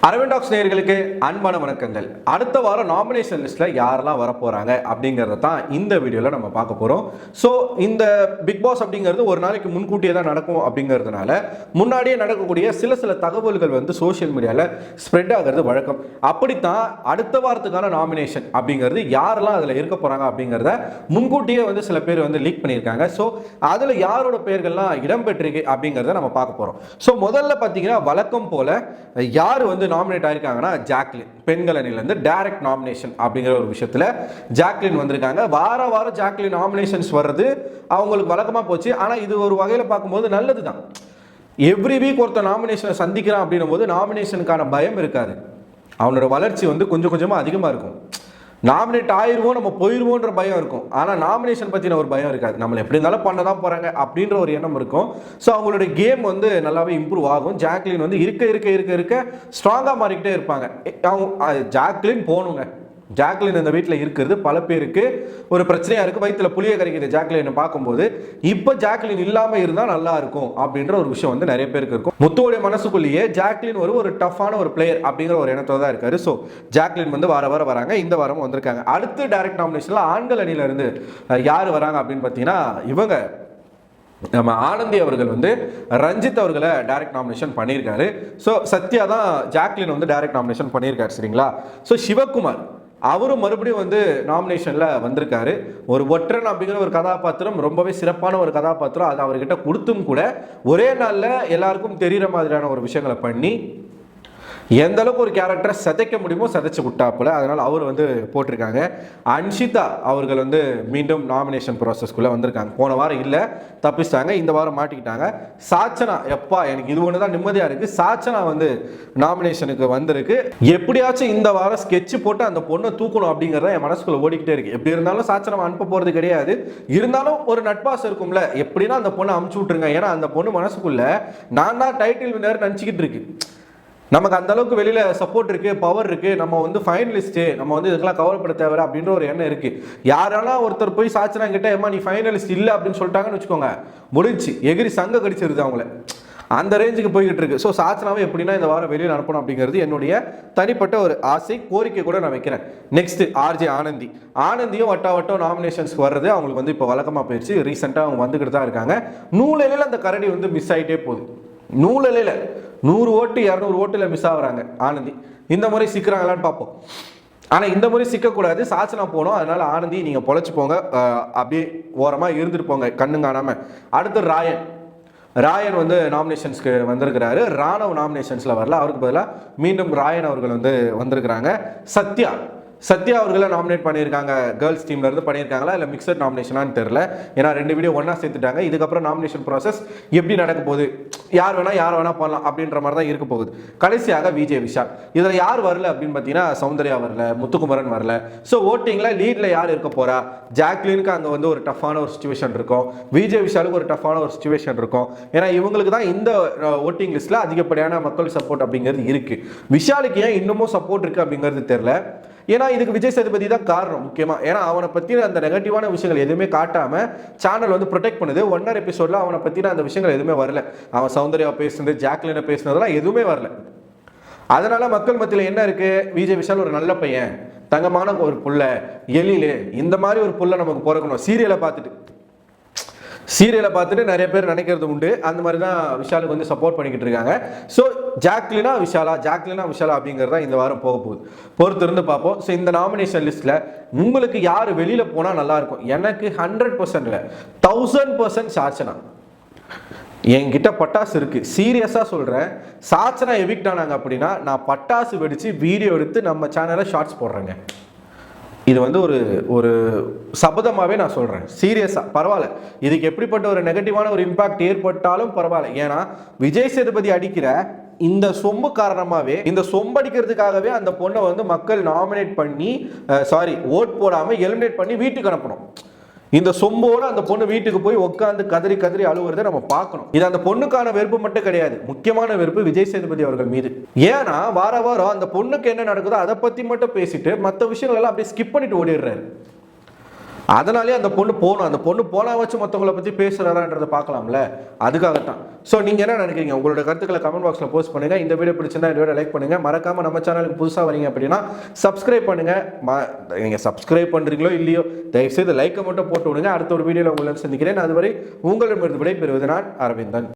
Aravind tax நேயர்களுக்கு அன்பான வணக்கங்கள். அடுத்த வாரம் நாமினேஷன் லிஸ்ட்ல யாரெல்லாம் வர போறாங்க அப்படிங்கறத தான் இந்த வீடியோல நம்ம பார்க்க போறோம். ஸோ இந்த பிக் பாஸ் அப்படிங்கிறது ஒரு நாளைக்கு முன்கூட்டியே தான் நடக்கும் அப்படிங்கிறதுனால முன்னாடியே நடக்கக்கூடிய சில தகவல்கள் வந்து சோஷியல் மீடியால ஸ்ப்ரெட் ஆகிறது வழக்கம். அப்படித்தான் அடுத்த வாரத்துக்கான நாமினேஷன் அப்படிங்கிறது யாரெல்லாம் அதில் இருக்க போறாங்க அப்படிங்கிறத முன்கூட்டியே வந்து சில பேர் வந்து லீக் பண்ணியிருக்காங்க. ஸோ அதில் யாரோட பெயர்கள்லாம் இடம்பெற்றிருக்கு அப்படிங்கிறத நம்ம பார்க்க போறோம். ஸோ முதல்ல பார்த்தீங்கன்னா வழக்கம் போல யார் வந்து நாமினேட் ஆயிருக்காங்கன்னா ஜாக்லின், பெண்கள் அணியிலிருந்து டைரக்ட் நாமினேஷன் அப்படிங்கிற ஒரு விஷயத்துல ஜாக்லின் வந்திருக்காங்க. வாரம் ஜாக்லின் நாமினேஷன்ஸ் வர்றது அவங்களுக்கு வழக்கமா போச்சு. ஆனா இது ஒரு வகையில பார்க்கும்போது நல்லதுதான். எவ்ரி வீக் ஒருத்தர் நாமினேஷனை சந்திக்கிறான் அப்படின்னும் போது நாமினேஷனுக்கான பயம் இருக்காது. அவனோட வளர்ச்சி வந்து கொஞ்சம் கொஞ்சமா அதிகமா இருக்கும். நாமினேட் ஆயிடுவோம், நம்ம போயிடுவோன்ற பயம் இருக்கும். ஆனால் நாமினேஷன் பற்றின ஒரு பயம் இருக்காது. நம்மளை எப்படி இருந்தாலும் பண்ண தான் போகிறாங்க அப்படின்ற ஒரு எண்ணம் இருக்கும். ஸோ அவங்களுடைய கேம் வந்து நல்லாவே இம்ப்ரூவ் ஆகும். ஜாக்லின் வந்து இருக்க ஸ்ட்ராங்காக மாறிக்கிட்டே இருப்பாங்க. அவங்க ஜாக்லின் போகணுங்க. ஜாக்லின் இந்த வீட்டில் இருக்கிறது பல பேருக்கு ஒரு பிரச்சனையாக இருக்குது. வயிற்றுல புளிய கரைக்குது ஜாக்லின் பார்க்கும்போது. இப்போ ஜாக்லின் இல்லாமல் இருந்தால் நல்லா இருக்கும் அப்படின்ற ஒரு விஷயம் வந்து நிறைய பேருக்கு இருக்கும். முத்துவோடைய மனசுக்குள்ளேயே ஜாக்லின் ஒரு டஃப்பான ஒரு பிளேயர் அப்படிங்கிற ஒரு எண்ணத்தோட தான் இருக்காரு. ஸோ ஜாக்லின் வந்து வாரம் வராங்க. இந்த வாரம் வந்திருக்காங்க. அடுத்து டைரக்ட் நாமினேஷனில் ஆண்கள் அணியில இருந்து யார் வராங்க அப்படின்னு பார்த்தீங்கன்னா இவங்க நம்ம ஆனந்தி அவர்கள் வந்து ரஞ்சித் அவர்களை டைரக்ட் நாமினேஷன் பண்ணியிருக்காரு. ஸோ சத்யா தான் ஜாக்லின் வந்து டைரக்ட் நாமினேஷன் பண்ணியிருக்காரு. சரிங்களா? ஸோ சிவகுமார் அவரும் மறுபடியும் வந்து நாமினேஷன்ல வந்திருக்காரு. ஒரு ஒற்றன் அப்படிங்கிற ஒரு கதாபாத்திரம் ரொம்பவே சிறப்பான ஒரு கதாபாத்திரம். அது அவர்கிட்ட கொடுத்தும் கூட ஒரே நாளில் எல்லாருக்கும் தெரிகிற மாதிரியான ஒரு விஷயங்களை பண்ணி எந்த அளவுக்கு ஒரு கேரக்டரை சதைக்க முடியுமோ சதைச்சு விட்டாப்புல. அதனால் அவர் வந்து போட்டிருக்காங்க. அன்ஷிதா அவர்கள் வந்து மீண்டும் நாமினேஷன் ப்ராசஸ்க்குள்ளே வந்திருக்காங்க. போன வாரம் இல்லை, தப்பிச்சிட்டாங்க. இந்த வாரம் மாட்டிக்கிட்டாங்க. சாச்சனா, எப்பா எனக்கு இது ஒன்று தான் நிம்மதியாக இருக்குது. சாச்சனா வந்து நாமினேஷனுக்கு வந்திருக்கு. எப்படியாச்சும் இந்த வாரம் ஸ்கெட்ச் போட்டு அந்த பொண்ணை தூக்கணும் அப்படிங்கிறத என் மனசுக்குள்ளே ஓடிக்கிட்டே இருக்குது. எப்படி இருந்தாலும் சாச்சனா அனுப்ப போகிறது கிடையாது. இருந்தாலும் ஒரு நட்பாசம் இருக்கும்ல, எப்படின்னா அந்த பொண்ணை அமுச்சு விட்டுருங்க. ஏன்னா அந்த பொண்ணு மனசுக்குள்ளே நான் தான் டைட்டில் வின்னர் நினச்சிக்கிட்டு இருக்கு. நமக்கு அந்த அளவுக்கு வெளியில சப்போர்ட் இருக்கு, பவர் இருக்கு, நம்ம வந்து ஃபைனலிஸ்ட், நம்ம வந்து இதுக்கெல்லாம் கவலைப்பட தேவை அப்படின்ற ஒரு எண்ணம் இருக்கு. யாரெல்லாம் ஒருத்தர் போய் சாச்சனா கிட்ட ஏமா நீ ஃபைனலிஸ்ட் இல்லை அப்படின்னு சொல்லிட்டாங்கன்னு வச்சுக்கோங்க, முடிஞ்சு எகிரி சங்க கடிச்சிருது அவங்கள. அந்த ரேஞ்சுக்கு போய்கிட்டு இருக்கு. ஸோ சாச்சனாவை எப்படின்னா இந்த வாரம் வெளியில் அனுப்பணும் அப்படிங்கிறது என்னுடைய தனிப்பட்ட ஒரு ஆசை, கோரிக்கை கூட நான் வைக்கிறேன். நெக்ஸ்ட் ஆர்ஜே ஆனந்தியும் வட்டம் நாமினேஷன்ஸ்க்கு வர்றது அவங்களுக்கு வந்து இப்போ வழக்கமாக போயிடுச்சு. ரீசெண்டாக அவங்க வந்துக்கிட்டு தான் இருக்காங்க. நூலையில அந்த கரடி வந்து மிஸ் ஆகிட்டே போகுது. நூலையில 100 ஓட்டு 200 ஓட்டுல மிஸ் ஆகுறாங்க ஆனந்தி. இந்த முறை சிக்கிறாங்களான்னு பார்ப்போம். ஆனால் இந்த முறை சிக்கக்கூடாது, சாச்சனா போகணும். அதனால ஆனந்தி நீங்கள் பொழைச்சி போங்க, அப்படியே ஓரமாக இருந்துட்டு போங்க கண்ணு காணாமல். அடுத்து ராயன் வந்து நாமினேஷன்ஸ்க்கு வந்திருக்கிறாரு. ராணவ் நாமினேஷன்ஸில் வரல, அவருக்கு பதிலாக மீண்டும் ராயன் அவர்கள் வந்து வந்திருக்கிறாங்க. சத்யா அவர்களை நாமினேட் பண்ணியிருக்காங்க. கேர்ள்ஸ் டீம்ல இருந்து பண்ணியிருக்காங்களா இல்லை மிக்சட் நாமினேஷனான்னு தெரியல. ஏன்னா 2 வீடியோ ஒன்றா சேர்த்துட்டாங்க. இதுக்கப்புறம் நாமினேஷன் ப்ராசஸ் எப்படி நடக்க போகுது, யார் வேணா பண்ணலாம் அப்படின்ற மாதிரி தான் இருக்க போகுது. கடைசியாக விஜய் விஷால். இதில் யார் வரல அப்படின்னு பார்த்தீங்கன்னா சௌந்தர்யா வரல, முத்துக்குமரன் வரல. ஸோ ஓட்டிங்கில் லீடில் யார் இருக்க போறா? ஜாக்லினுக்கு அங்கே வந்து ஒரு டஃப்பான ஒரு சுச்சுவேஷன் இருக்கும். விஜய் விஷாலுக்கு ஒரு டஃப்பான ஒரு சுச்சுவேஷன் இருக்கும். ஏன்னா இவங்களுக்கு தான் இந்த ஓட்டிங் லிஸ்ட்டில் அதிகப்படியான மக்கள் சப்போர்ட் அப்படிங்கிறது இருக்கு. விஷாலுக்கு ஏன் இன்னமும் சப்போர்ட் இருக்கு அப்படிங்கிறது தெரியல. ஏன்னா இதுக்கு விஜய் சேதுபதி தான் காரணம் முக்கியமா. ஏன்னா அவனை பத்தின அந்த நெகட்டிவான விஷயங்கள் எதுவுமே காட்டாம சேனல் வந்து ப்ரொடெக்ட் பண்ணுது. 1 எபிசோட்ல அவனை பத்தின அந்த விஷயங்கள் எதுவுமே வரல. அவன் சௌந்தர்யா பேசுனது, ஜாக்லினை பேசுனதெல்லாம் எதுவுமே வரல. அதனால மக்கள் மத்தியில் என்ன இருக்கு, விஜய் விஷால் ஒரு நல்ல பையன், தங்கமான ஒரு புள்ள, எழிலே, இந்த மாதிரி ஒரு புள்ள நமக்கு பிறக்கணும். சீரியலை பார்த்துட்டு நிறைய பேர் நினைக்கிறது உண்டு. அந்த மாதிரி தான் விஷாலுக்கு வந்து சப்போர்ட் பண்ணிக்கிட்டு இருக்காங்க. ஸோ ஜாக்லினா விஷாலா அப்படிங்கிறது தான் இந்த வாரம் போக போகுது. பொறுத்து இருந்து பார்ப்போம். ஸோ இந்த நாமினேஷன் லிஸ்ட்டில் உங்களுக்கு யார் வெளியில் போனால் நல்லாயிருக்கும்? எனக்கு 100% இல்லை, 1000% சாச்சனா. என்கிட்ட பட்டாசு இருக்கு, சீரியஸாக சொல்கிறேன். சாச்சனா எவிக்ட் ஆனாங்க அப்படின்னா நான் பட்டாசு வெடித்து வீடியோ எடுத்து நம்ம சேனலில் ஷார்ட்ஸ் போடுறேங்க. இது வந்து ஒரு சபதமாகவே நான் சொல்கிறேன். சீரியஸாக பரவாயில்ல, இதுக்கு எப்படிப்பட்ட ஒரு நெகட்டிவான ஒரு இம்பாக்ட் ஏற்பட்டாலும் பரவாயில்ல. ஏன்னா விஜய் சேதுபதி அடிக்கிற இந்த சொம்பு காரணமாகவே, இந்த சொம்படிக்கிறதுக்காகவே அந்த பொண்ணை வந்து மக்கள் நாமினேட் பண்ணி ஓட் போடாமல் எலிமினேட் பண்ணி வீட்டுக்கு அனுப்பணும். இந்த சொம்போடு அந்த பொண்ணு வீட்டுக்கு போய் உட்காந்து கதறி அழுவுறதை நம்ம பார்க்கணும். இது அந்த பொண்ணுக்கான வெறுப்பு மட்டும் கிடையாது, முக்கியமான வெறுப்பு விஜய் சேதுபதி அவர்கள் மீது. ஏன்னா வாரம் அந்த பொண்ணுக்கு என்ன நடக்குதோ அதை பத்தி மட்டும் பேசிட்டு மற்ற விஷயங்கள் எல்லாம் அப்படியே ஸ்கிப் பண்ணிட்டு ஓடிடுறாரு. அதனாலே அந்த பொண்ணு போகணும். அந்த பொண்ணு போனா வச்சு மற்றவங்களை பற்றி பேசுகிறாரான்றதை பார்க்கலாம்ல, அதுக்காகத்தான். ஸோ நீங்கள் என்ன நினைக்கிறீங்க? உங்களோட கருத்துக்களை கமெண்ட் பாக்ஸில் போஸ்ட் பண்ணுங்கள். இந்த வீடியோ பிடிச்சிருந்தா இந்த வீடியோ லைக் பண்ணுங்கள். மறக்காமல் நம்ம சேனலுக்கு புதுசாக வரீங்க அப்படின்னா சப்ஸ்கிரைப் பண்ணுங்கள். நீங்கள் சப்ஸ்கிரைப் பண்ணுறீங்களோ இல்லையோ தயவுசெய்து லைக்கை மட்டும் போட்டு விடுங்க. அடுத்த ஒரு வீடியோவில் உங்களை சந்திக்கிறேன். அதுவரை உங்களிடமிருந்து விடைபெறுவது நான் அரவிந்தன்.